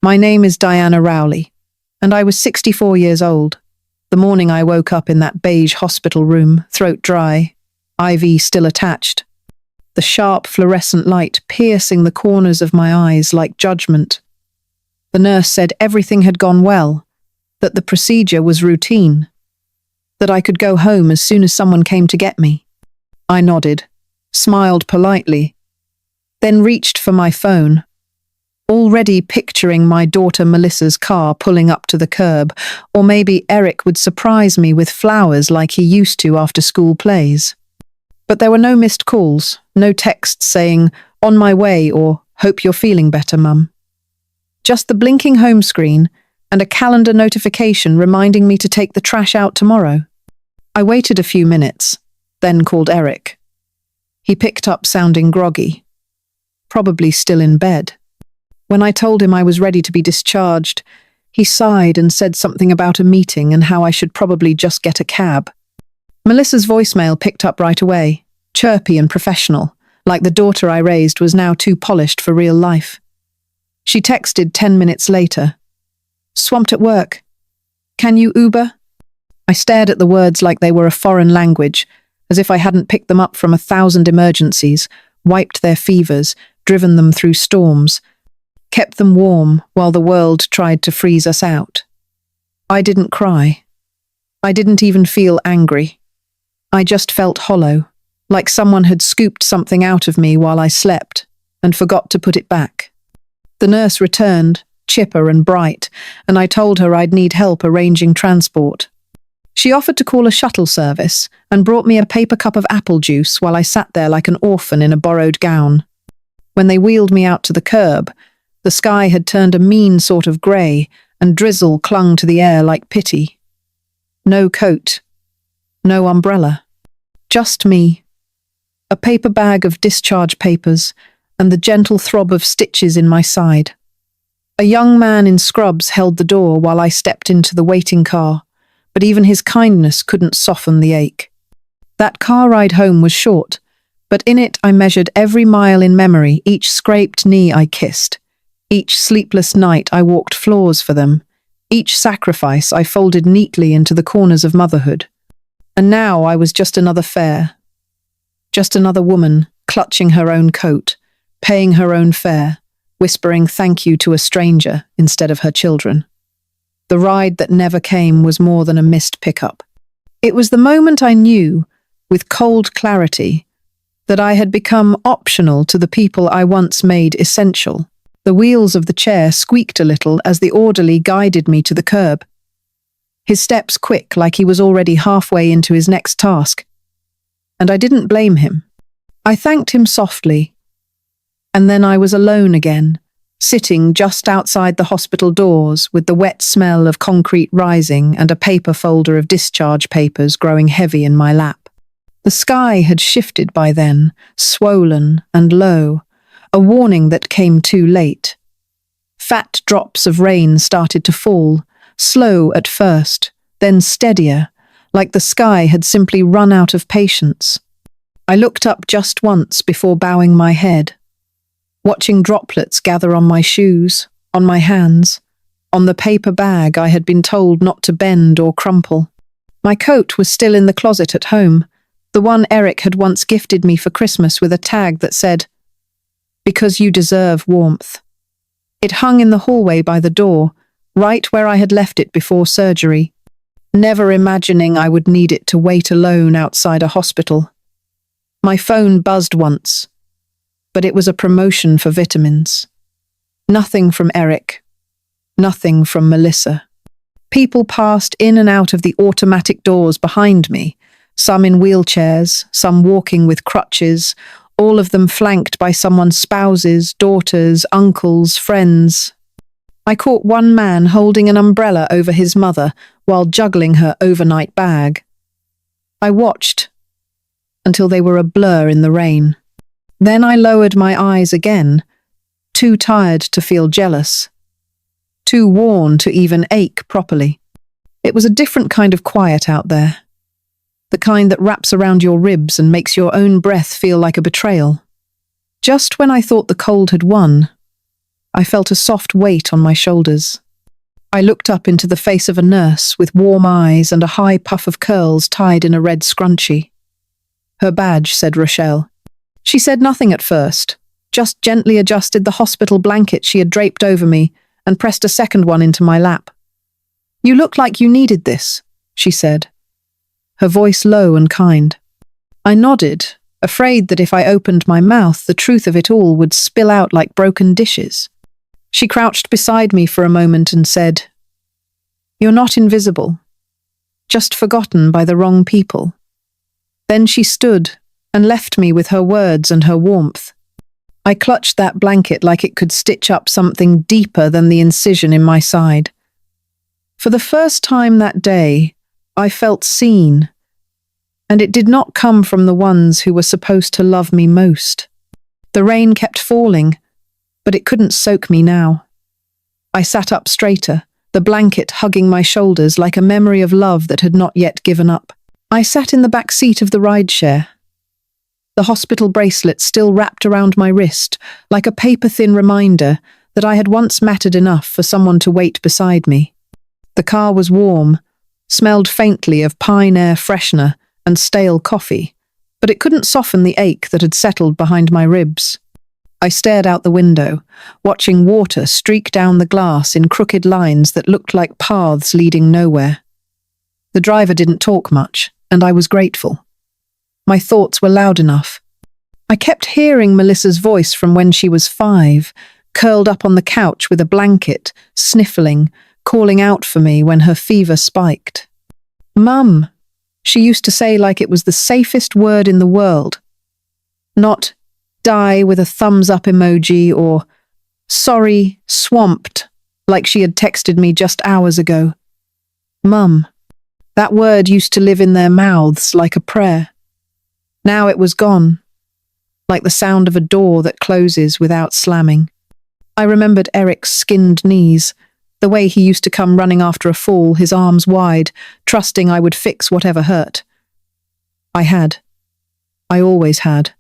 My name is Diana Rowley, and I was 64 years old. The morning I woke up in that beige hospital room, throat dry, IV still attached. The sharp fluorescent light piercing the corners of my eyes like judgment. The nurse said everything had gone well, that the procedure was routine, that I could go home as soon as someone came to get me. I nodded, smiled politely, then reached for my phone, already picturing my daughter Melissa's car pulling up to the curb, or maybe Eric would surprise me with flowers like he used to after school plays. But there were no missed calls, no texts saying, "On my way," or "Hope you're feeling better, Mum." Just the blinking home screen and a calendar notification reminding me to take the trash out tomorrow. I waited a few minutes, then called Eric. He picked up sounding groggy, probably still in bed. When I told him I was ready to be discharged, he sighed and said something about a meeting and how I should probably just get a cab. Melissa's voicemail picked up right away, chirpy and professional, like the daughter I raised was now too polished for real life. She texted 10 minutes later. "Swamped at work. Can you Uber?" I stared at the words like they were a foreign language, as if I hadn't picked them up from 1,000 emergencies, wiped their fevers, driven them through storms, kept them warm while the world tried to freeze us out. I didn't cry. I didn't even feel angry. I just felt hollow, like someone had scooped something out of me while I slept and forgot to put it back. The nurse returned, chipper and bright, and I told her I'd need help arranging transport. She offered to call a shuttle service and brought me a paper cup of apple juice while I sat there like an orphan in a borrowed gown. When they wheeled me out to the curb, the sky had turned a mean sort of grey, and drizzle clung to the air like pity. No coat, no umbrella, just me, a paper bag of discharge papers, and the gentle throb of stitches in my side. A young man in scrubs held the door while I stepped into the waiting car, but even his kindness couldn't soften the ache. That car ride home was short, but in it I measured every mile in memory, each scraped knee I kissed, each sleepless night I walked floors for them, each sacrifice I folded neatly into the corners of motherhood. And now I was just another fare, just another woman clutching her own coat, paying her own fare, whispering thank you to a stranger instead of her children. The ride that never came was more than a missed pickup. It was the moment I knew, with cold clarity, that I had become optional to the people I once made essential. The wheels of the chair squeaked a little as the orderly guided me to the curb. His steps quick, like he was already halfway into his next task. And I didn't blame him. I thanked him softly, and then I was alone again, sitting just outside the hospital doors with the wet smell of concrete rising and a paper folder of discharge papers growing heavy in my lap. The sky had shifted by then, swollen and low, a warning that came too late. Fat drops of rain started to fall, slow at first, then steadier, like the sky had simply run out of patience. I looked up just once before bowing my head, watching droplets gather on my shoes, on my hands, on the paper bag I had been told not to bend or crumple. My coat was still in the closet at home, the one Eric had once gifted me for Christmas with a tag that said, "Because you deserve warmth." It hung in the hallway by the door, right where I had left it before surgery, never imagining I would need it to wait alone outside a hospital. My phone buzzed once, but it was a promotion for vitamins. Nothing from Eric, nothing from Melissa. People passed in and out of the automatic doors behind me, some in wheelchairs, some walking with crutches, all of them flanked by someone's spouses, daughters, uncles, friends. I caught one man holding an umbrella over his mother while juggling her overnight bag. I watched until they were a blur in the rain. Then I lowered my eyes again, too tired to feel jealous, too worn to even ache properly. It was a different kind of quiet out there, the kind that wraps around your ribs and makes your own breath feel like a betrayal. Just when I thought the cold had won, I felt a soft weight on my shoulders. I looked up into the face of a nurse with warm eyes and a high puff of curls tied in a red scrunchie. Her badge said Rochelle. She said nothing at first, just gently adjusted the hospital blanket she had draped over me and pressed a second one into my lap. "You look like you needed this," she said, her voice low and kind. I nodded, afraid that if I opened my mouth, the truth of it all would spill out like broken dishes. She crouched beside me for a moment and said, "You're not invisible, just forgotten by the wrong people." Then she stood and left me with her words and her warmth. I clutched that blanket like it could stitch up something deeper than the incision in my side. For the first time that day, I felt seen, and it did not come from the ones who were supposed to love me most. The rain kept falling, but it couldn't soak me now. I sat up straighter, the blanket hugging my shoulders like a memory of love that had not yet given up. I sat in the back seat of the rideshare, the hospital bracelet still wrapped around my wrist, like a paper-thin reminder that I had once mattered enough for someone to wait beside me. The car was warm, smelled faintly of pine air freshener and stale coffee, but it couldn't soften the ache that had settled behind my ribs. I stared out the window, watching water streak down the glass in crooked lines that looked like paths leading nowhere. The driver didn't talk much, and I was grateful. My thoughts were loud enough. I kept hearing Melissa's voice from when she was 5, curled up on the couch with a blanket, sniffling, calling out for me when her fever spiked. "Mum," she used to say like it was the safest word in the world. Not "die" with a thumbs up emoji or "sorry, swamped," like she had texted me just hours ago. Mum. That word used to live in their mouths like a prayer. Now it was gone, like the sound of a door that closes without slamming. I remembered Eric's skinned knees, the way he used to come running after a fall, his arms wide, trusting I would fix whatever hurt. I had. I always had.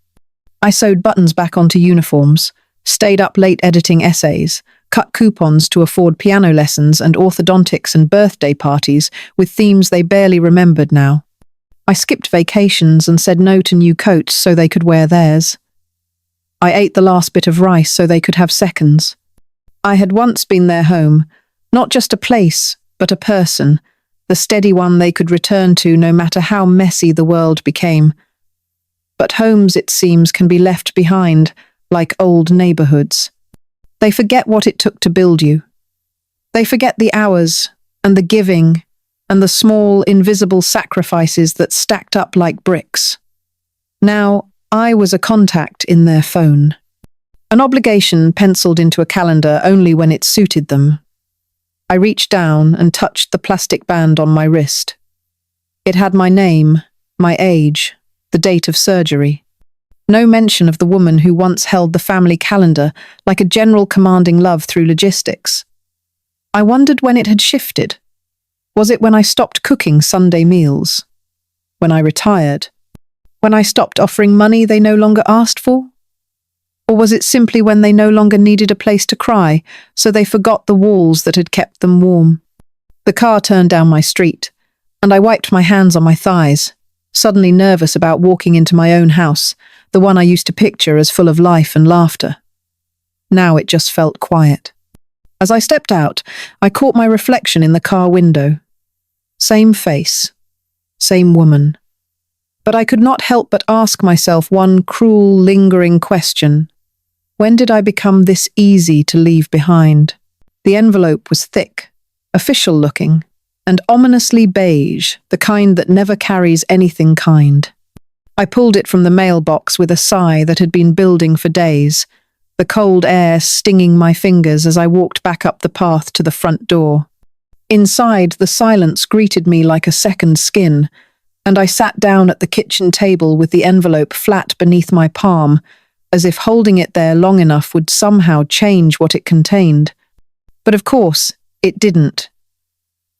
I sewed buttons back onto uniforms, stayed up late editing essays, cut coupons to afford piano lessons and orthodontics and birthday parties with themes they barely remembered now. I skipped vacations and said no to new coats so they could wear theirs. I ate the last bit of rice so they could have seconds. I had once been their home, not just a place, but a person, the steady one they could return to no matter how messy the world became. But homes, it seems, can be left behind, like old neighborhoods. They forget what it took to build you. They forget the hours and the giving and the small, invisible sacrifices that stacked up like bricks. Now, I was a contact in their phone. An obligation penciled into a calendar only when it suited them. I reached down and touched the plastic band on my wrist. It had my name, my age, the date of surgery. No mention of the woman who once held the family calendar like a general commanding love through logistics. I wondered when it had shifted. Was it when I stopped cooking Sunday meals? When I retired? When I stopped offering money they no longer asked for? Or was it simply when they no longer needed a place to cry, so they forgot the walls that had kept them warm? The car turned down my street, and I wiped my hands on my thighs, suddenly nervous about walking into my own house, the one I used to picture as full of life and laughter. Now it just felt quiet. As I stepped out, I caught my reflection in the car window. Same face, same woman. But I could not help but ask myself one cruel, lingering question. When did I become this easy to leave behind? The envelope was thick, official-looking, and ominously beige, the kind that never carries anything kind. I pulled it from the mailbox with a sigh that had been building for days, the cold air stinging my fingers as I walked back up the path to the front door. Inside, the silence greeted me like a second skin, and I sat down at the kitchen table with the envelope flat beneath my palm, as if holding it there long enough would somehow change what it contained. But of course, it didn't.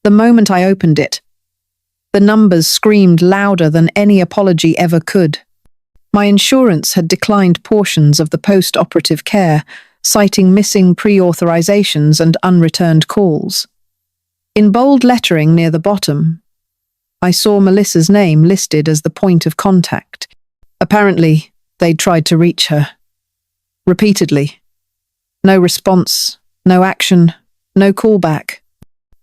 The moment I opened it, the numbers screamed louder than any apology ever could. My insurance had declined portions of the post-operative care, citing missing pre-authorizations and unreturned calls. In bold lettering near the bottom, I saw Melissa's name listed as the point of contact. Apparently, they'd tried to reach her. Repeatedly. No response, no action, no callback.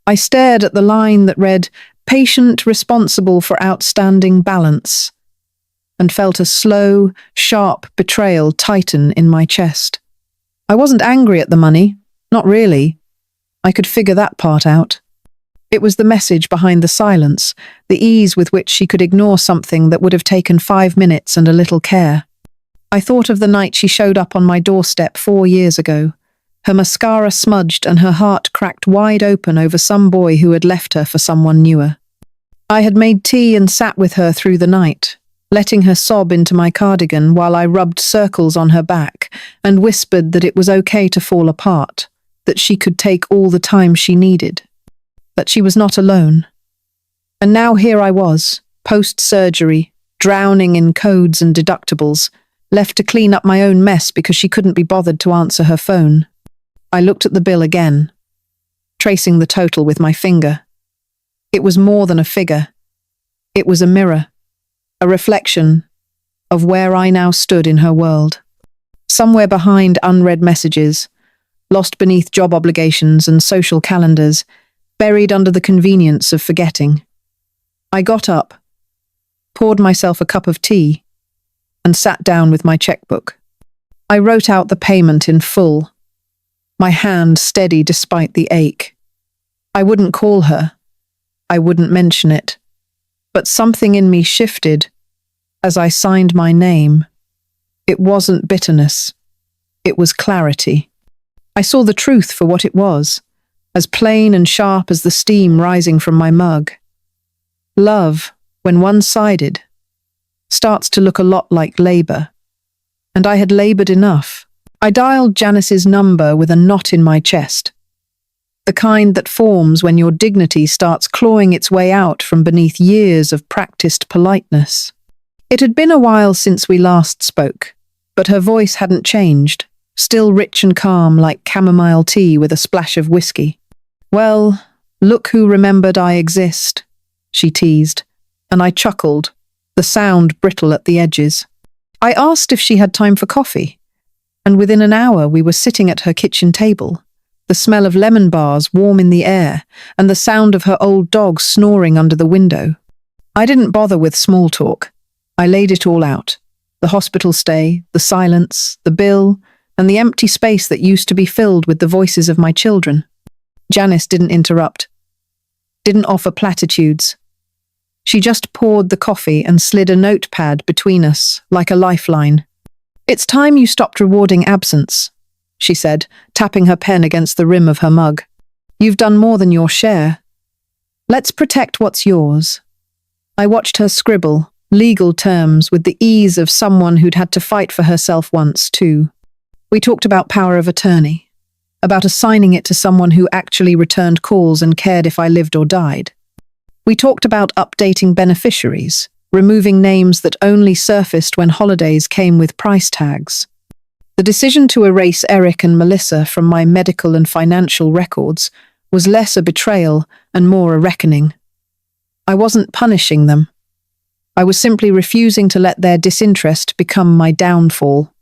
I stared at the line that read, "Patient responsible for outstanding balance," and felt a slow, sharp betrayal tighten in my chest. I wasn't angry at the money, not really. I could figure that part out. It was the message behind the silence, the ease with which she could ignore something that would have taken 5 minutes and a little care. I thought of the night she showed up on my doorstep 4 years ago. Her mascara smudged and her heart cracked wide open over some boy who had left her for someone newer. I had made tea and sat with her through the night, letting her sob into my cardigan while I rubbed circles on her back and whispered that it was okay to fall apart, that she could take all the time she needed, that she was not alone. And now here I was, post-surgery, drowning in codes and deductibles, left to clean up my own mess because she couldn't be bothered to answer her phone. I looked at the bill again, tracing the total with my finger. It was more than a figure. It was a mirror, a reflection of where I now stood in her world. Somewhere behind unread messages, lost beneath job obligations and social calendars, buried under the convenience of forgetting. I got up, poured myself a cup of tea, and sat down with my checkbook. I wrote out the payment in full, my hand steady despite the ache. I wouldn't call her. I wouldn't mention it. But something in me shifted as I signed my name. It wasn't bitterness. It was clarity. I saw the truth for what it was, as plain and sharp as the steam rising from my mug. Love, when one-sided, starts to look a lot like labor. And I had labored enough. I dialed Janice's number with a knot in my chest. The kind that forms when your dignity starts clawing its way out from beneath years of practiced politeness. It had been a while since we last spoke, but her voice hadn't changed, still rich and calm like chamomile tea with a splash of whiskey. "Well, look who remembered I exist," she teased, and I chuckled, the sound brittle at the edges. I asked if she had time for coffee, and within an hour we were sitting at her kitchen table, the smell of lemon bars warm in the air, and the sound of her old dog snoring under the window. I didn't bother with small talk. I laid it all out. The hospital stay, the silence, the bill, and the empty space that used to be filled with the voices of my children. Janice didn't interrupt, didn't offer platitudes. She just poured the coffee and slid a notepad between us, like a lifeline. "It's time you stopped rewarding absence," she said, tapping her pen against the rim of her mug. "You've done more than your share. Let's protect what's yours." I watched her scribble, legal terms with the ease of someone who'd had to fight for herself once, too. We talked about power of attorney, about assigning it to someone who actually returned calls and cared if I lived or died. We talked about updating beneficiaries, removing names that only surfaced when holidays came with price tags. The decision to erase Eric and Melissa from my medical and financial records was less a betrayal and more a reckoning. I wasn't punishing them. I was simply refusing to let their disinterest become my downfall.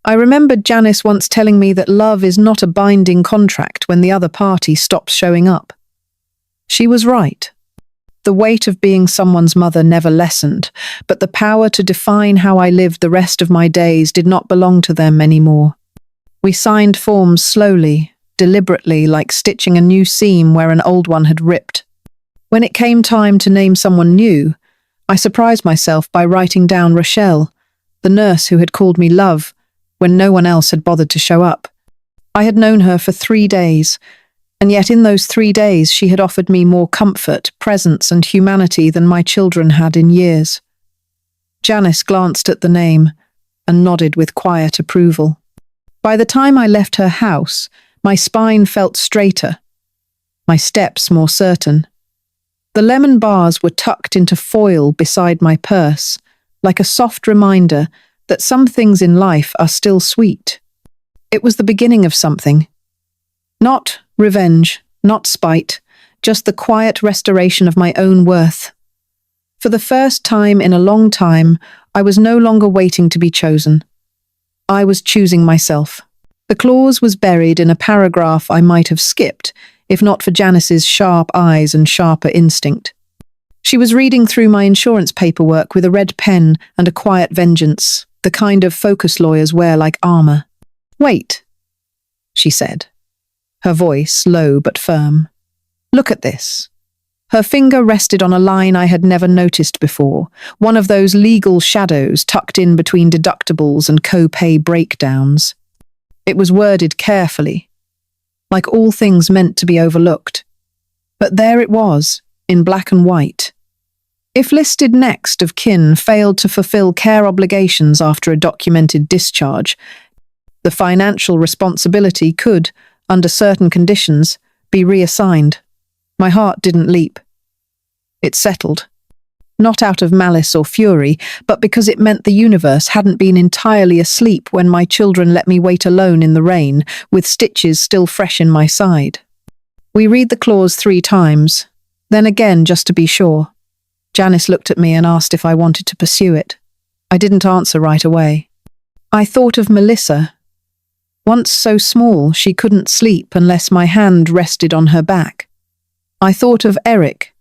I remembered Janice once telling me that love is not a binding contract when the other party stops showing up. She was right. The weight of being someone's mother never lessened, but the power to define how I lived the rest of my days did not belong to them anymore. We signed forms slowly, deliberately, like stitching a new seam where an old one had ripped. When it came time to name someone new, I surprised myself by writing down Rochelle, the nurse who had called me love, when no one else had bothered to show up. I had known her for 3 days, and yet in those 3 days she had offered me more comfort, presence, and humanity than my children had in years. Janice glanced at the name and nodded with quiet approval. By the time I left her house, my spine felt straighter, my steps more certain. The lemon bars were tucked into foil beside my purse, like a soft reminder that some things in life are still sweet. It was the beginning of something. Not revenge, not spite, just the quiet restoration of my own worth. For the first time in a long time, I was no longer waiting to be chosen. I was choosing myself. The clause was buried in a paragraph I might have skipped, if not for Janice's sharp eyes and sharper instinct. She was reading through my insurance paperwork with a red pen and a quiet vengeance, the kind of focus lawyers wear like armor. "Wait," she said, her voice low but firm. "Look at this." Her finger rested on a line I had never noticed before, one of those legal shadows tucked in between deductibles and co-pay breakdowns. It was worded carefully, like all things meant to be overlooked. But there it was, in black and white. If listed next of kin failed to fulfill care obligations after a documented discharge, the financial responsibility could, under certain conditions, be reassigned. My heart didn't leap. It settled. Not out of malice or fury, but because it meant the universe hadn't been entirely asleep when my children let me wait alone in the rain, with stitches still fresh in my side. We read the clause 3 times, then again just to be sure. Janice looked at me and asked if I wanted to pursue it. I didn't answer right away. I thought of Melissa. Once so small she couldn't sleep unless my hand rested on her back. I thought of Eric,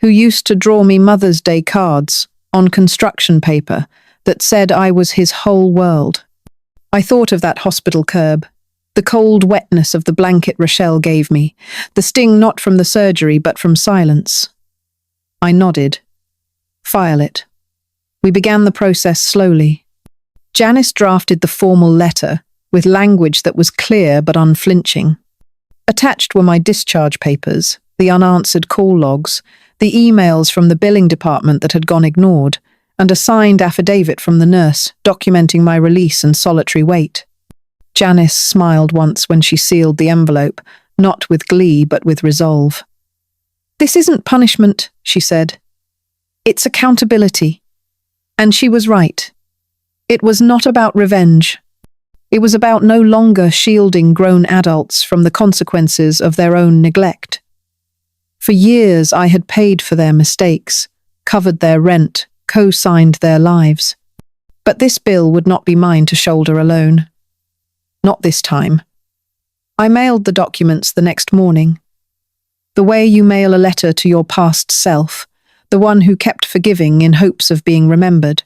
who used to draw me Mother's Day cards on construction paper that said I was his whole world. I thought of that hospital curb, the cold wetness of the blanket Rochelle gave me, the sting not from the surgery but from silence. I nodded. "File it." We began the process slowly. Janice drafted the formal letter, with language that was clear but unflinching. Attached were my discharge papers, the unanswered call logs, the emails from the billing department that had gone ignored, and a signed affidavit from the nurse documenting my release and solitary wait. Janice smiled once when she sealed the envelope, not with glee but with resolve. "This isn't punishment," she said. "It's accountability." And she was right. It was not about revenge. It was about no longer shielding grown adults from the consequences of their own neglect. For years I had paid for their mistakes, covered their rent, co-signed their lives. But this bill would not be mine to shoulder alone. Not this time. I mailed the documents the next morning. The way you mail a letter to your past self, the one who kept forgiving in hopes of being remembered.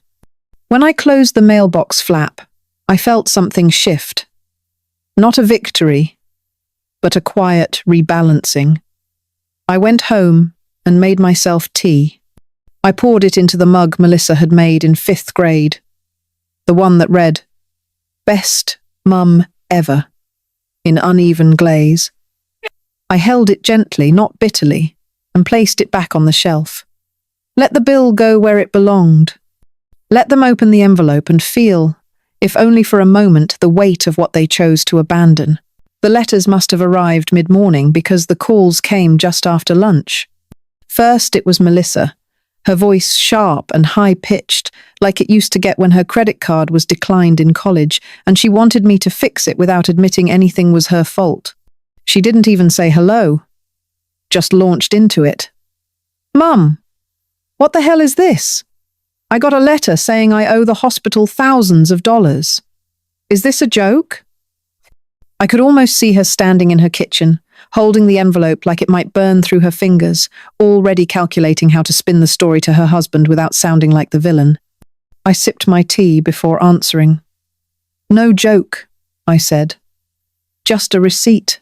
When I closed the mailbox flap, I felt something shift. Not a victory, but a quiet rebalancing. I went home and made myself tea. I poured it into the mug Melissa had made in 5th grade, the one that read, "Best Mum Ever," in uneven glaze. I held it gently, not bitterly, and placed it back on the shelf. Let the bill go where it belonged. Let them open the envelope and feel, if only for a moment, the weight of what they chose to abandon. The letters must have arrived mid-morning because the calls came just after lunch. First it was Melissa, her voice sharp and high-pitched, like it used to get when her credit card was declined in college, and she wanted me to fix it without admitting anything was her fault. She didn't even say hello, just launched into it. "Mum, what the hell is this? I got a letter saying I owe the hospital thousands of dollars. Is this a joke?" I could almost see her standing in her kitchen, holding the envelope like it might burn through her fingers, already calculating how to spin the story to her husband without sounding like the villain. I sipped my tea before answering. "No joke," I said. "Just a receipt."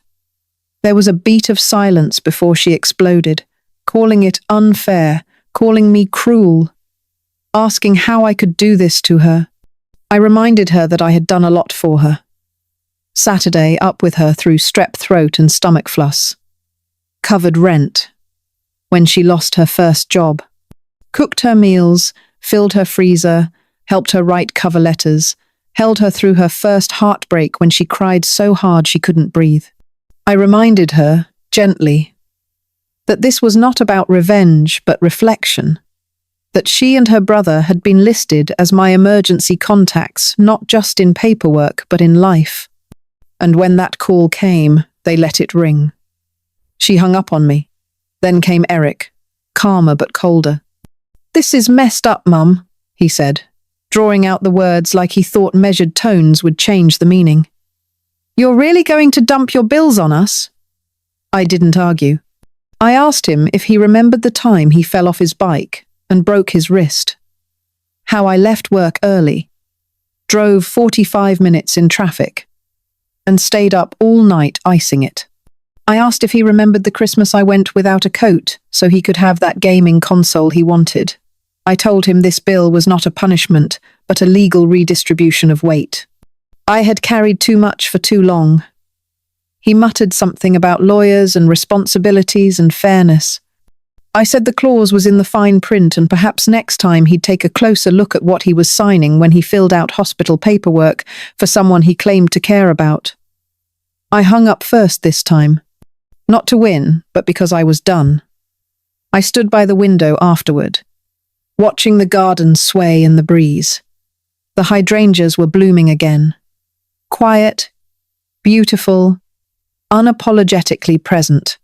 There was a beat of silence before she exploded, calling it unfair, calling me cruel, asking how I could do this to her. I reminded her that I had done a lot for her. Saturday up with her through strep throat and stomach fluss. Covered rent. When she lost her first job. Cooked her meals, filled her freezer, helped her write cover letters, held her through her first heartbreak when she cried so hard she couldn't breathe. I reminded her, gently, that this was not about revenge but reflection. That she and her brother had been listed as my emergency contacts, not just in paperwork but in life. and when that call came, they let it ring. She hung up on me. Then came Eric, calmer but colder. "This is messed up, Mum," he said, drawing out the words like he thought measured tones would change the meaning. "You're really going to dump your bills on us?" I didn't argue. I asked him if he remembered the time he fell off his bike and broke his wrist. How I left work early, drove 45 minutes in traffic, and stayed up all night icing it. I asked if he remembered the Christmas I went without a coat so he could have that gaming console he wanted. I told him this bill was not a punishment, but a legal redistribution of weight. I had carried too much for too long. He muttered something about lawyers and responsibilities and fairness. I said the clause was in the fine print and perhaps next time he'd take a closer look at what he was signing when he filled out hospital paperwork for someone he claimed to care about. I hung up first this time. Not to win, but because I was done. I stood by the window afterward, watching the garden sway in the breeze. The hydrangeas were blooming again. Quiet, beautiful, unapologetically present.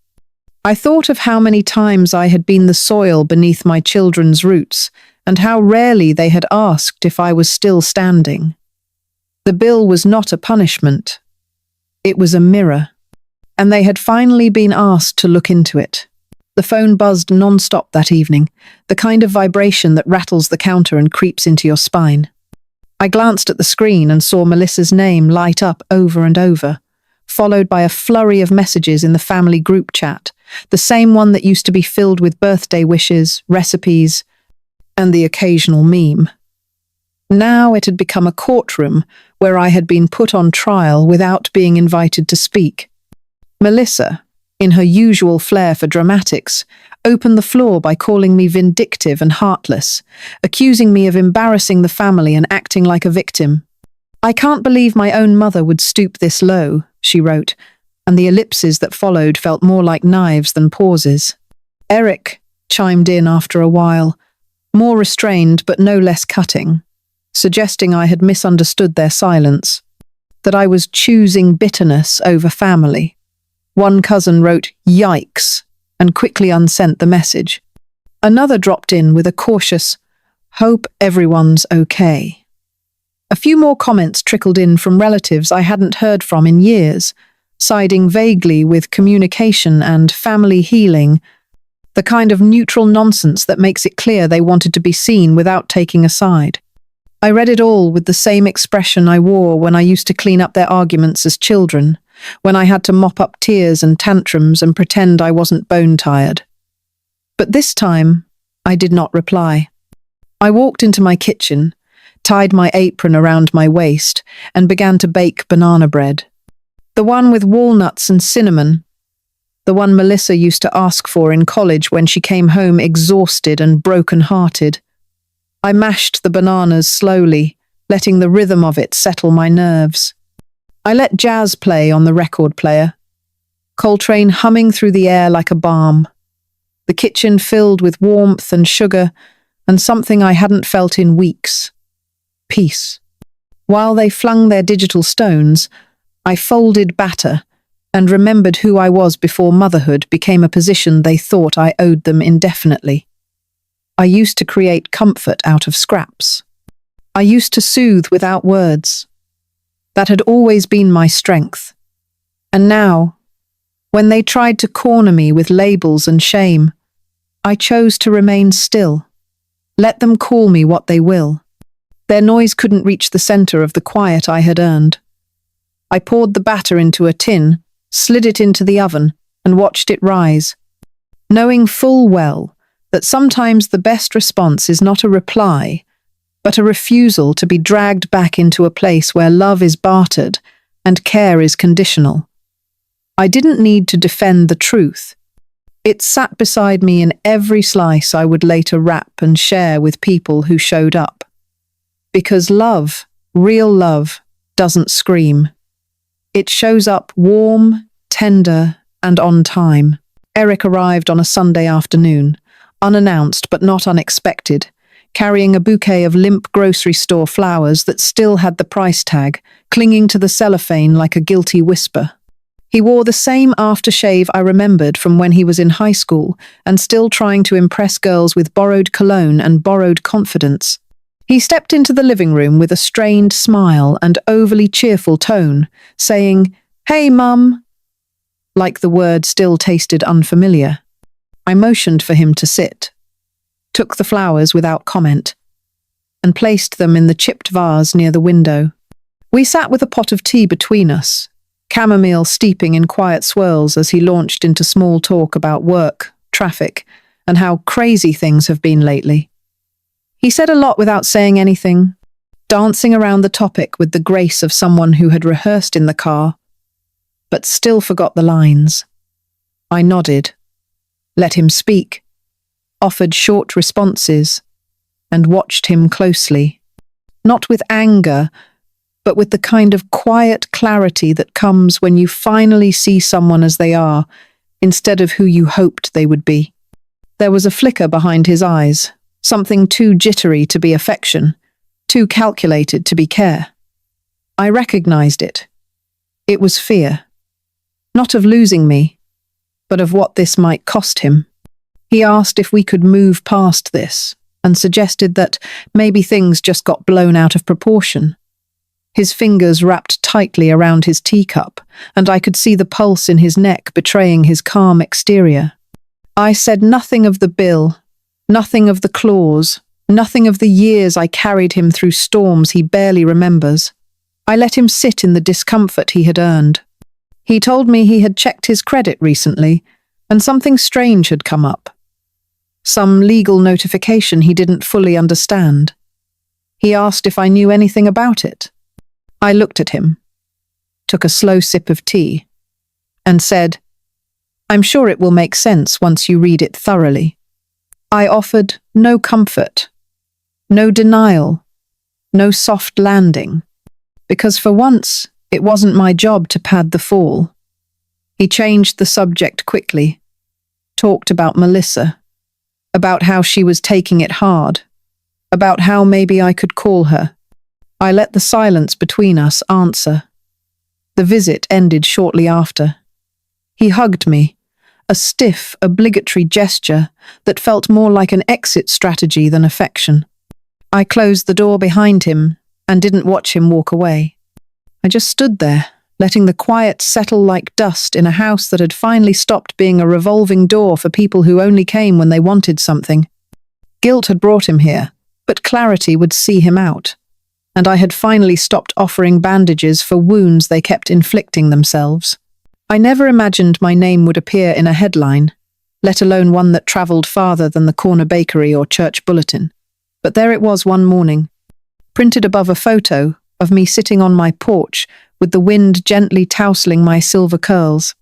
I thought of how many times I had been the soil beneath my children's roots, and how rarely they had asked if I was still standing. The bill was not a punishment. It was a mirror, and they had finally been asked to look into it. The phone buzzed non-stop that evening, the kind of vibration that rattles the counter and creeps into your spine. I glanced at the screen and saw Melissa's name light up over and over, followed by a flurry of messages in the family group chat, the same one that used to be filled with birthday wishes, recipes, and the occasional meme. Now it had become a courtroom where I had been put on trial without being invited to speak. Melissa, in her usual flair for dramatics, opened the floor by calling me vindictive and heartless, accusing me of embarrassing the family and acting like a victim. "I can't believe my own mother would stoop this low," she wrote, and the ellipses that followed felt more like knives than pauses. Eric chimed in after a while, more restrained but no less cutting, suggesting I had misunderstood their silence, that I was choosing bitterness over family. One cousin wrote, "Yikes," and quickly unsent the message. Another dropped in with a cautious, "Hope everyone's okay." A few more comments trickled in from relatives I hadn't heard from in years, siding vaguely with communication and family healing, the kind of neutral nonsense that makes it clear they wanted to be seen without taking a side. I read it all with the same expression I wore when I used to clean up their arguments as children, when I had to mop up tears and tantrums and pretend I wasn't bone-tired. But this time, I did not reply. I walked into my kitchen, tied my apron around my waist, and began to bake banana bread. The one with walnuts and cinnamon, the one Melissa used to ask for in college when she came home exhausted and broken-hearted. I mashed the bananas slowly, letting the rhythm of it settle my nerves. I let jazz play on the record player, Coltrane humming through the air like a balm, the kitchen filled with warmth and sugar and something I hadn't felt in weeks: peace. While they flung their digital stones, I folded batter and remembered who I was before motherhood became a position they thought I owed them indefinitely. I used to create comfort out of scraps. I used to soothe without words. That had always been my strength. And now, when they tried to corner me with labels and shame, I chose to remain still. Let them call me what they will. Their noise couldn't reach the center of the quiet I had earned. I poured the batter into a tin, slid it into the oven, and watched it rise, knowing full well that sometimes the best response is not a reply, but a refusal to be dragged back into a place where love is bartered and care is conditional. I didn't need to defend the truth. It sat beside me in every slice I would later wrap and share with people who showed up. Because love, real love, doesn't scream. It shows up warm, tender, and on time. Eric arrived on a Sunday afternoon, unannounced but not unexpected, carrying a bouquet of limp grocery store flowers that still had the price tag, clinging to the cellophane like a guilty whisper. He wore the same aftershave I remembered from when he was in high school and still trying to impress girls with borrowed cologne and borrowed confidence. He stepped into the living room with a strained smile and overly cheerful tone, saying, "Hey, Mum," like the word still tasted unfamiliar. I motioned for him to sit, took the flowers without comment, and placed them in the chipped vase near the window. We sat with a pot of tea between us, chamomile steeping in quiet swirls as he launched into small talk about work, traffic, and how crazy things have been lately. He said a lot without saying anything, dancing around the topic with the grace of someone who had rehearsed in the car, but still forgot the lines. I nodded, let him speak, offered short responses, and watched him closely, not with anger, but with the kind of quiet clarity that comes when you finally see someone as they are, instead of who you hoped they would be. There was a flicker behind his eyes, something too jittery to be affection, too calculated to be care. I recognized it. It was fear. Not of losing me, but of what this might cost him. He asked if we could move past this, and suggested that maybe things just got blown out of proportion. His fingers wrapped tightly around his teacup, and I could see the pulse in his neck betraying his calm exterior. I said nothing of the bill, nothing of the clause, nothing of the years I carried him through storms he barely remembers. I let him sit in the discomfort he had earned. He told me he had checked his credit recently, and something strange had come up. Some legal notification he didn't fully understand. He asked if I knew anything about it. I looked at him, took a slow sip of tea, and said, "I'm sure it will make sense once you read it thoroughly." I offered no comfort, no denial, no soft landing, because for once it wasn't my job to pad the fall. He changed the subject quickly, talked about Melissa, about how she was taking it hard, about how maybe I could call her. I let the silence between us answer. The visit ended shortly after. He hugged me, a stiff, obligatory gesture that felt more like an exit strategy than affection. I closed the door behind him and didn't watch him walk away. I just stood there, letting the quiet settle like dust in a house that had finally stopped being a revolving door for people who only came when they wanted something. Guilt had brought him here, but clarity would see him out. And I had finally stopped offering bandages for wounds they kept inflicting themselves. I never imagined my name would appear in a headline, let alone one that travelled farther than the corner bakery or church bulletin. But there it was one morning, printed above a photo of me sitting on my porch with the wind gently tousling my silver curls,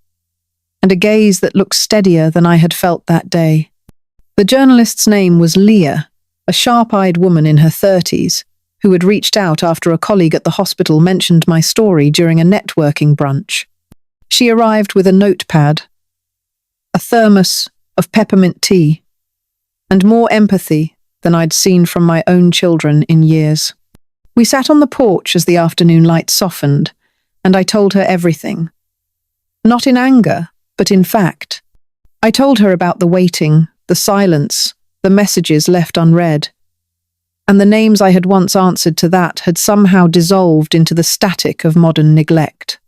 and a gaze that looked steadier than I had felt that day. The journalist's name was Leah, a sharp-eyed woman in her 30s, who had reached out after a colleague at the hospital mentioned my story during a networking brunch. She arrived with a notepad, a thermos of peppermint tea, and more empathy than I'd seen from my own children in years. We sat on the porch as the afternoon light softened, and I told her everything. Not in anger, but in fact. I told her about the waiting, the silence, the messages left unread. And the names I had once answered to that had somehow dissolved into the static of modern neglect.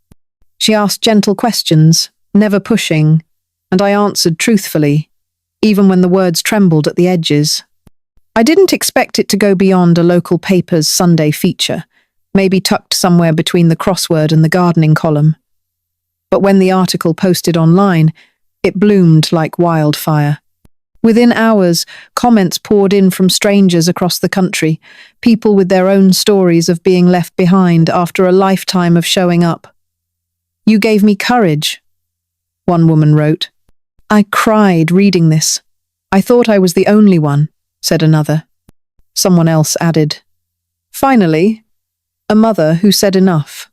She asked gentle questions, never pushing, and I answered truthfully, even when the words trembled at the edges. I didn't expect it to go beyond a local paper's Sunday feature, maybe tucked somewhere between the crossword and the gardening column. But when the article posted online, it bloomed like wildfire. Within hours, comments poured in from strangers across the country, people with their own stories of being left behind after a lifetime of showing up. "You gave me courage," one woman wrote. "I cried reading this. I thought I was the only one," said another. Someone else added, "Finally, a mother who said enough."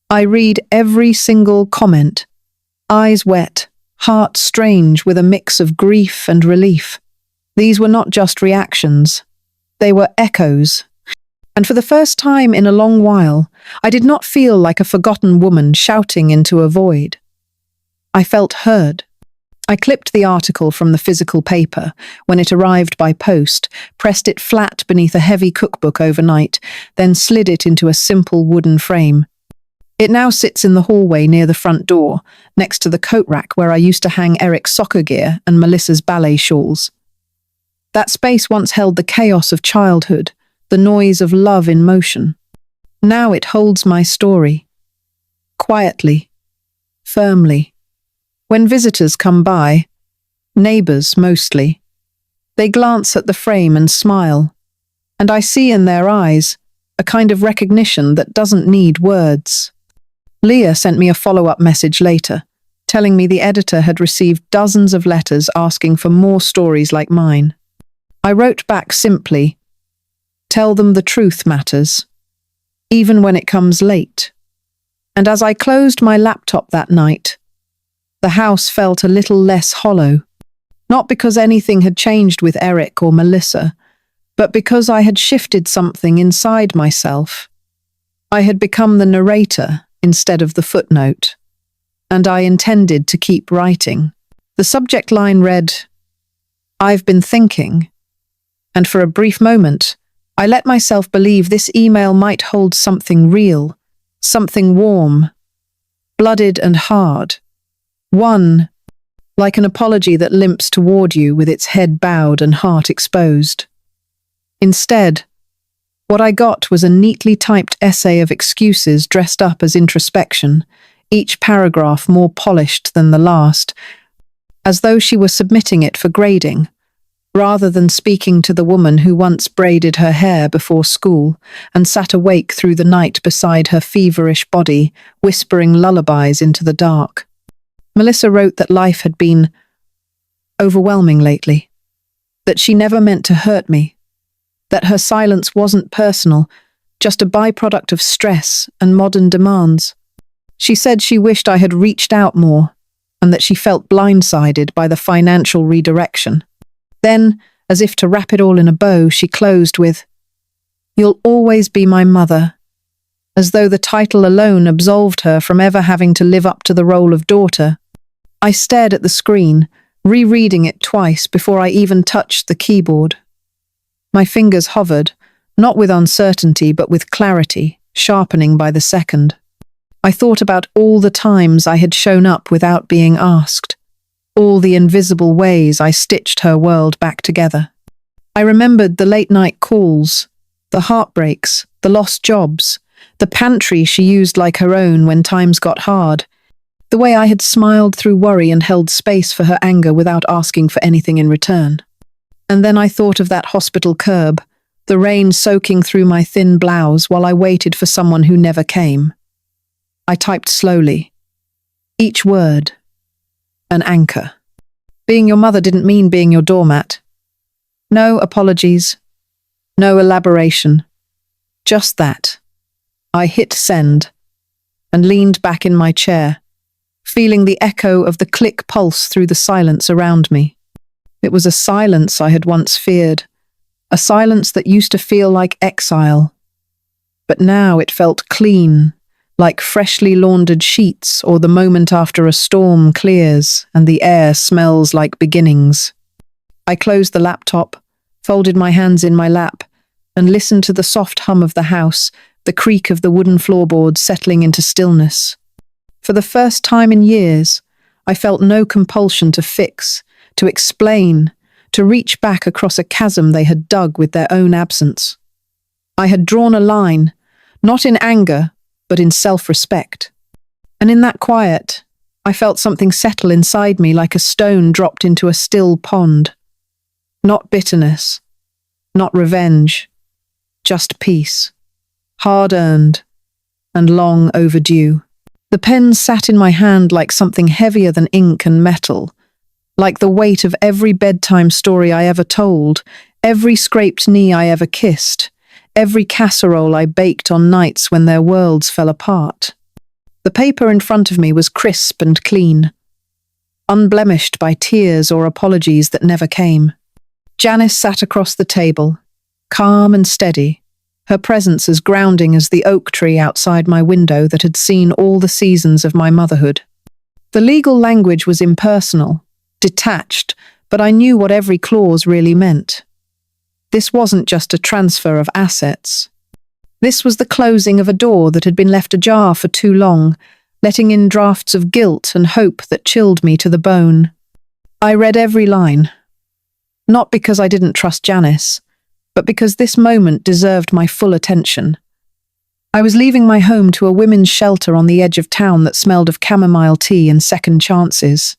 I read every single comment, eyes wet, heart strange with a mix of grief and relief. These were not just reactions. They were echoes. And for the first time in a long while, I did not feel like a forgotten woman shouting into a void. I felt heard. I clipped the article from the physical paper when it arrived by post, pressed it flat beneath a heavy cookbook overnight, then slid it into a simple wooden frame. It now sits in the hallway near the front door, next to the coat rack where I used to hang Eric's soccer gear and Melissa's ballet shawls. That space once held the chaos of childhood, the noise of love in motion. Now it holds my story. Quietly, firmly. When visitors come by, neighbors mostly, they glance at the frame and smile, and I see in their eyes a kind of recognition that doesn't need words. Leah sent me a follow-up message later, telling me the editor had received dozens of letters asking for more stories like mine. I wrote back simply, "Tell them the truth matters, even when it comes late." And as I closed my laptop that night, the house felt a little less hollow, not because anything had changed with Eric or Melissa, but because I had shifted something inside myself. I had become the narrator instead of the footnote, and I intended to keep writing. The subject line read, "I've been thinking," and for a brief moment, I let myself believe this email might hold something real, something warm, blooded and hard. One, like an apology that limps toward you with its head bowed and heart exposed. Instead, what I got was a neatly typed essay of excuses dressed up as introspection, each paragraph more polished than the last, as though she were submitting it for grading, rather than speaking to the woman who once braided her hair before school and sat awake through the night beside her feverish body, whispering lullabies into the dark. Melissa wrote that life had been overwhelming lately, that she never meant to hurt me, that her silence wasn't personal, just a byproduct of stress and modern demands. She said she wished I had reached out more, and that she felt blindsided by the financial redirection. Then, as if to wrap it all in a bow, she closed with, "You'll always be my mother," as though the title alone absolved her from ever having to live up to the role of daughter. I stared at the screen, rereading it twice before I even touched the keyboard. My fingers hovered, not with uncertainty but with clarity, sharpening by the second. I thought about all the times I had shown up without being asked, all the invisible ways I stitched her world back together. I remembered the late-night calls, the heartbreaks, the lost jobs, the pantry she used like her own when times got hard, the way I had smiled through worry and held space for her anger without asking for anything in return. And then I thought of that hospital curb, the rain soaking through my thin blouse while I waited for someone who never came. I typed slowly. Each word, an anchor. Being your mother didn't mean being your doormat. No apologies, no elaboration, just that. I hit send and leaned back in my chair, feeling the echo of the click pulse through the silence around me. It was a silence I had once feared, a silence that used to feel like exile. But now it felt clean, like freshly laundered sheets or the moment after a storm clears and the air smells like beginnings. I closed the laptop, folded my hands in my lap, and listened to the soft hum of the house, the creak of the wooden floorboards settling into stillness. For the first time in years, I felt no compulsion to fix, to explain, to reach back across a chasm they had dug with their own absence. I had drawn a line, not in anger, but in self-respect. And in that quiet, I felt something settle inside me like a stone dropped into a still pond. Not bitterness, not revenge, just peace, hard-earned and long overdue. The pen sat in my hand like something heavier than ink and metal, like the weight of every bedtime story I ever told, every scraped knee I ever kissed, every casserole I baked on nights when their worlds fell apart. The paper in front of me was crisp and clean, unblemished by tears or apologies that never came. Janice sat across the table, calm and steady, her presence as grounding as the oak tree outside my window that had seen all the seasons of my motherhood. The legal language was impersonal, detached, but I knew what every clause really meant. This wasn't just a transfer of assets. This was the closing of a door that had been left ajar for too long, letting in drafts of guilt and hope that chilled me to the bone. I read every line, not because I didn't trust Janice, but because this moment deserved my full attention. I was leaving my home to a women's shelter on the edge of town that smelled of chamomile tea and second chances.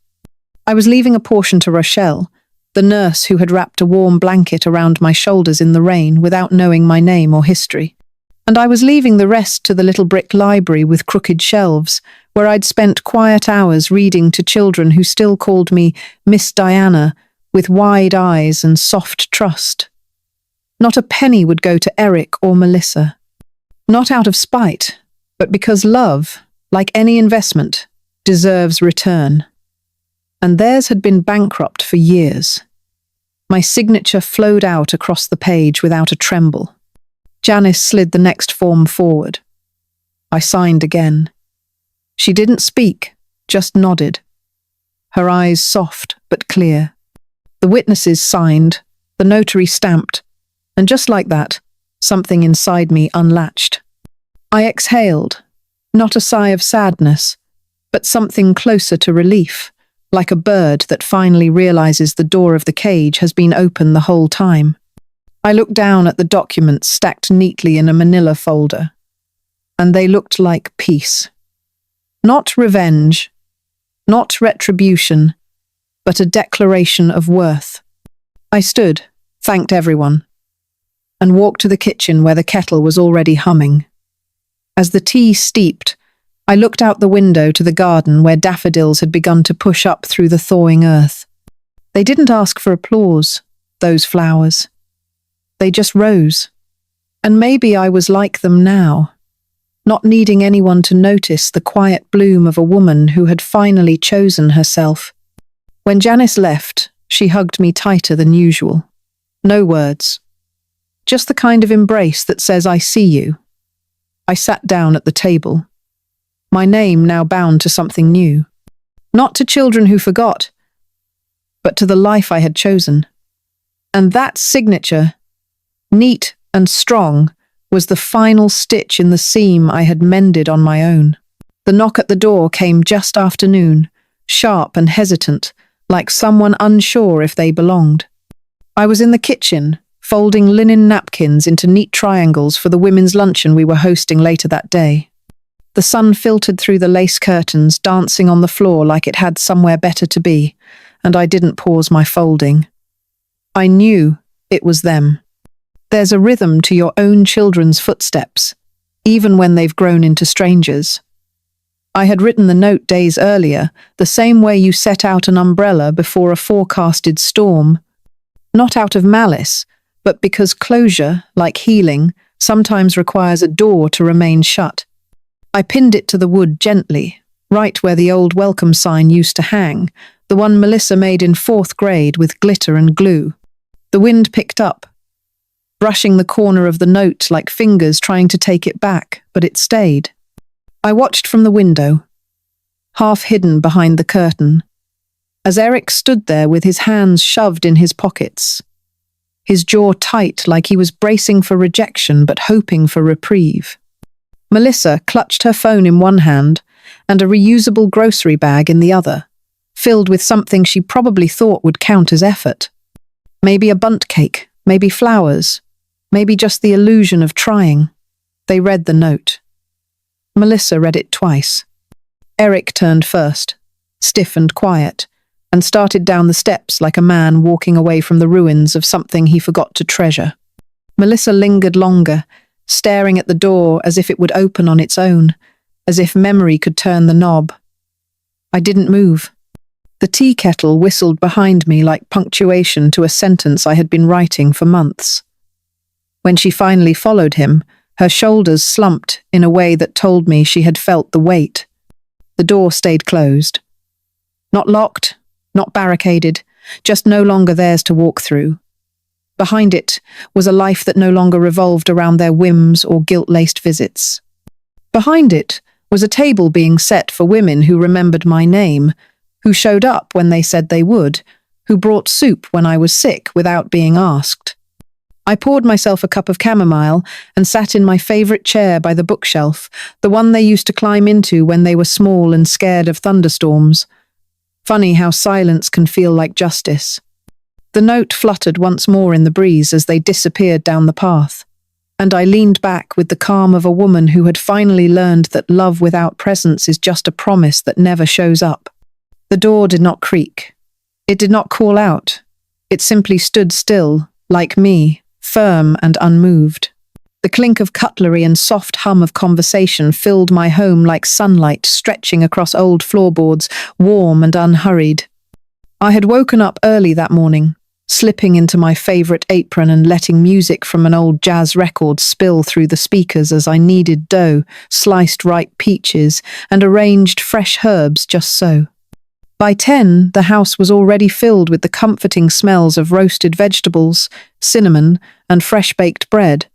I was leaving a portion to Rochelle, the nurse who had wrapped a warm blanket around my shoulders in the rain without knowing my name or history. And I was leaving the rest to the little brick library with crooked shelves, where I'd spent quiet hours reading to children who still called me Miss Diana, with wide eyes and soft trust. Not a penny would go to Eric or Melissa. Not out of spite, but because love, like any investment, deserves return. And theirs had been bankrupt for years. My signature flowed out across the page without a tremble. Janice slid the next form forward. I signed again. She didn't speak, just nodded. Her eyes soft but clear. The witnesses signed, the notary stamped, and just like that, something inside me unlatched. I exhaled, not a sigh of sadness, but something closer to relief, like a bird that finally realizes the door of the cage has been open the whole time. I looked down at the documents stacked neatly in a manila folder, and they looked like peace. Not revenge, not retribution, but a declaration of worth. I stood, thanked everyone, and walked to the kitchen where the kettle was already humming. As the tea steeped, I looked out the window to the garden where daffodils had begun to push up through the thawing earth. They didn't ask for applause, those flowers. They just rose. And maybe I was like them now, not needing anyone to notice the quiet bloom of a woman who had finally chosen herself. When Janice left, she hugged me tighter than usual. No words. Just the kind of embrace that says, I see you. I sat down at the table. My name now bound to something new. Not to children who forgot, but to the life I had chosen. And that signature, neat and strong, was the final stitch in the seam I had mended on my own. The knock at the door came just after noon, sharp and hesitant, like someone unsure if they belonged. I was in the kitchen, folding linen napkins into neat triangles for the women's luncheon we were hosting later that day. The sun filtered through the lace curtains, dancing on the floor like it had somewhere better to be, and I didn't pause my folding. I knew it was them. There's a rhythm to your own children's footsteps, even when they've grown into strangers. I had written the note days earlier, the same way you set out an umbrella before a forecasted storm. Not out of malice, but because closure, like healing, sometimes requires a door to remain shut. I pinned it to the wood gently, right where the old welcome sign used to hang, the one Melissa made in 4th grade with glitter and glue. The wind picked up, brushing the corner of the note like fingers trying to take it back, but it stayed. I watched from the window, half hidden behind the curtain, as Eric stood there with his hands shoved in his pockets, his jaw tight like he was bracing for rejection but hoping for reprieve. Melissa clutched her phone in one hand and a reusable grocery bag in the other, filled with something she probably thought would count as effort. Maybe a bundt cake, maybe flowers, maybe just the illusion of trying. They read the note. Melissa read it twice. Eric turned first, stiff and quiet, and started down the steps like a man walking away from the ruins of something he forgot to treasure. Melissa lingered longer, staring at the door as if it would open on its own, as if memory could turn the knob. I didn't move. The tea kettle whistled behind me like punctuation to a sentence I had been writing for months. When she finally followed him, her shoulders slumped in a way that told me she had felt the weight. The door stayed closed. Not locked, not barricaded, just no longer theirs to walk through. Behind it was a life that no longer revolved around their whims or guilt-laced visits. Behind it was a table being set for women who remembered my name, who showed up when they said they would, who brought soup when I was sick without being asked. I poured myself a cup of chamomile and sat in my favorite chair by the bookshelf, the one they used to climb into when they were small and scared of thunderstorms. Funny how silence can feel like justice. The note fluttered once more in the breeze as they disappeared down the path, and I leaned back with the calm of a woman who had finally learned that love without presence is just a promise that never shows up. The door did not creak. It did not call out. It simply stood still, like me, firm and unmoved. The clink of cutlery and soft hum of conversation filled my home like sunlight stretching across old floorboards, warm and unhurried. I had woken up early that morning, slipping into my favorite apron and letting music from an old jazz record spill through the speakers as I kneaded dough, sliced ripe peaches, and arranged fresh herbs just so. By 10, the house was already filled with the comforting smells of roasted vegetables, cinnamon, and fresh-baked bread.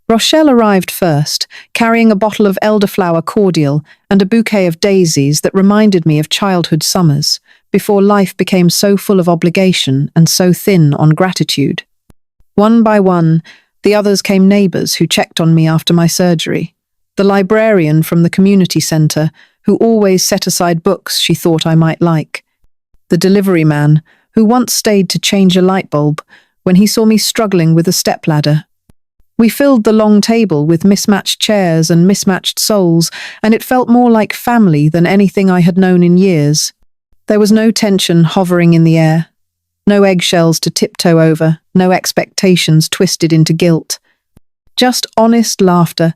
Rochelle arrived first, carrying a bottle of elderflower cordial and a bouquet of daisies that reminded me of childhood summers, before life became so full of obligation and so thin on gratitude. One by one, the others came neighbors who checked on me after my surgery, the librarian from the community center who always set aside books she thought I might like, the delivery man who once stayed to change a light bulb when he saw me struggling with a stepladder. We filled the long table with mismatched chairs and mismatched souls, and it felt more like family than anything I had known in years. There was no tension hovering in the air, no eggshells to tiptoe over, no expectations twisted into guilt. Just honest laughter,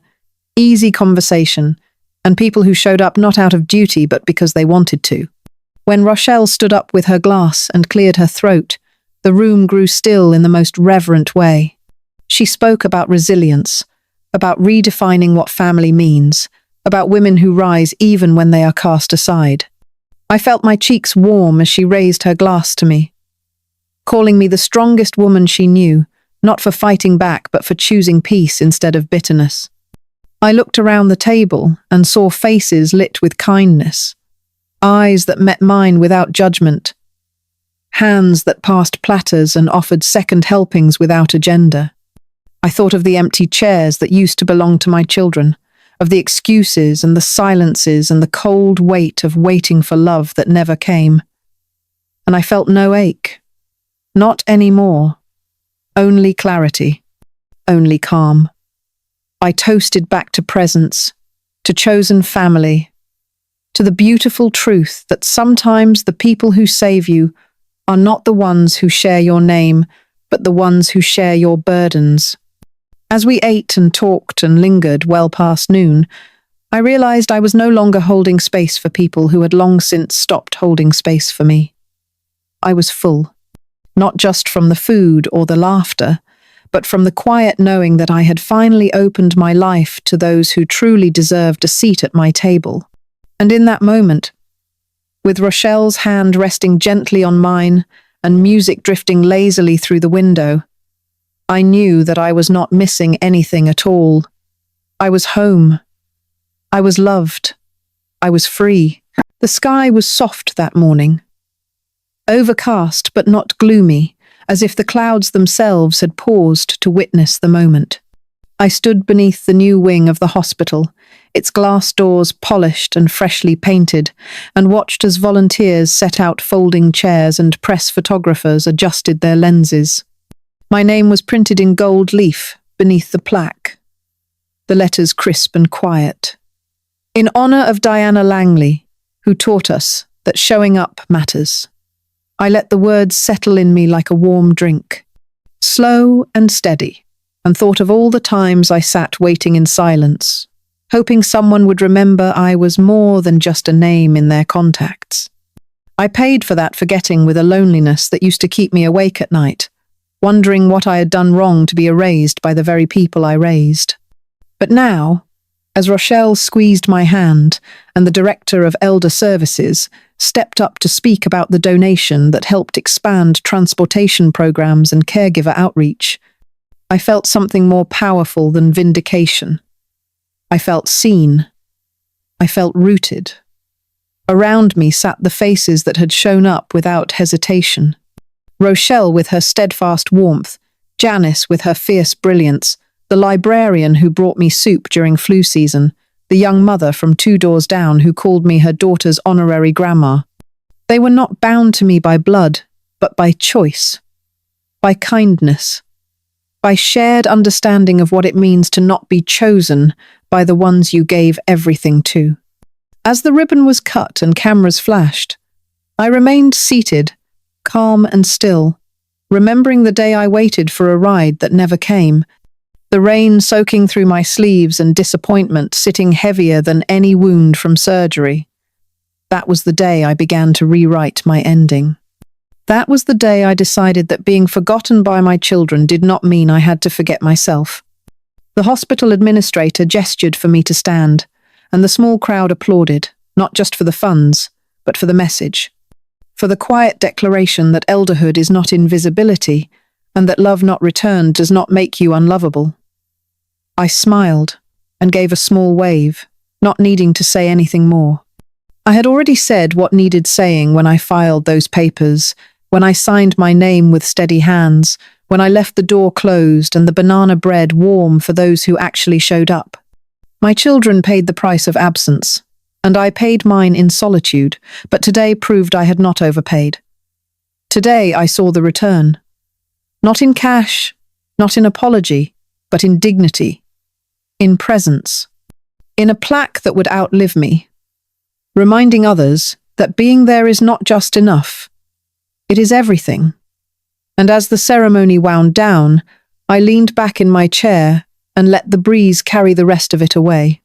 easy conversation, and people who showed up not out of duty but because they wanted to. When Rochelle stood up with her glass and cleared her throat, the room grew still in the most reverent way. She spoke about resilience, about redefining what family means, about women who rise even when they are cast aside. I felt my cheeks warm as she raised her glass to me, calling me the strongest woman she knew, not for fighting back but for choosing peace instead of bitterness. I looked around the table and saw faces lit with kindness, eyes that met mine without judgment, hands that passed platters and offered second helpings without agenda. I thought of the empty chairs that used to belong to my children, of the excuses and the silences and the cold weight of waiting for love that never came. And I felt no ache. Not anymore. Only clarity. Only calm. I toasted back to presence, to chosen family, to the beautiful truth that sometimes the people who save you are not the ones who share your name, but the ones who share your burdens. As we ate and talked and lingered well past noon, I realized I was no longer holding space for people who had long since stopped holding space for me. I was full, not just from the food or the laughter, but from the quiet knowing that I had finally opened my life to those who truly deserved a seat at my table. And in that moment, with Rochelle's hand resting gently on mine and music drifting lazily through the window, I knew that I was not missing anything at all. I was home. I was loved. I was free. The sky was soft that morning, overcast but not gloomy, as if the clouds themselves had paused to witness the moment. I stood beneath the new wing of the hospital, its glass doors polished and freshly painted, and watched as volunteers set out folding chairs and press photographers adjusted their lenses. My name was printed in gold leaf beneath the plaque, the letters crisp and quiet. In honor of Diana Langley, who taught us that showing up matters. I let the words settle in me like a warm drink, slow and steady, and thought of all the times I sat waiting in silence, hoping someone would remember I was more than just a name in their contacts. I paid for that forgetting with a loneliness that used to keep me awake at night, wondering what I had done wrong to be erased by the very people I raised. But now, As Rochelle squeezed my hand and the director of Elder Services stepped up to speak about the donation that helped expand transportation programs and caregiver outreach, I felt something more powerful than vindication. I felt seen. I felt rooted. Around me sat the faces that had shown up without hesitation. Rochelle with her steadfast warmth, Janice with her fierce brilliance, the librarian who brought me soup during flu season, the young mother from 2 doors down who called me her daughter's honorary grandma. They were not bound to me by blood, but by choice, by kindness, by shared understanding of what it means to not be chosen by the ones you gave everything to. As the ribbon was cut and cameras flashed, I remained seated, calm and still, remembering the day I waited for a ride that never came, the rain soaking through my sleeves and disappointment sitting heavier than any wound from surgery. That was the day I began to rewrite my ending. That was the day I decided that being forgotten by my children did not mean I had to forget myself. The hospital administrator gestured for me to stand, and the small crowd applauded, not just for the funds, but for the message. For the quiet declaration that elderhood is not invisibility, and that love not returned does not make you unlovable. I smiled and gave a small wave, not needing to say anything more. I had already said what needed saying when I filed those papers, when I signed my name with steady hands, when I left the door closed and the banana bread warm for those who actually showed up. My children paid the price of absence, and I paid mine in solitude, but today proved I had not overpaid. Today I saw the return. Not in cash, not in apology, but in dignity, in presence, in a plaque that would outlive me, reminding others that being there is not just enough, it is everything. And as the ceremony wound down, I leaned back in my chair and let the breeze carry the rest of it away.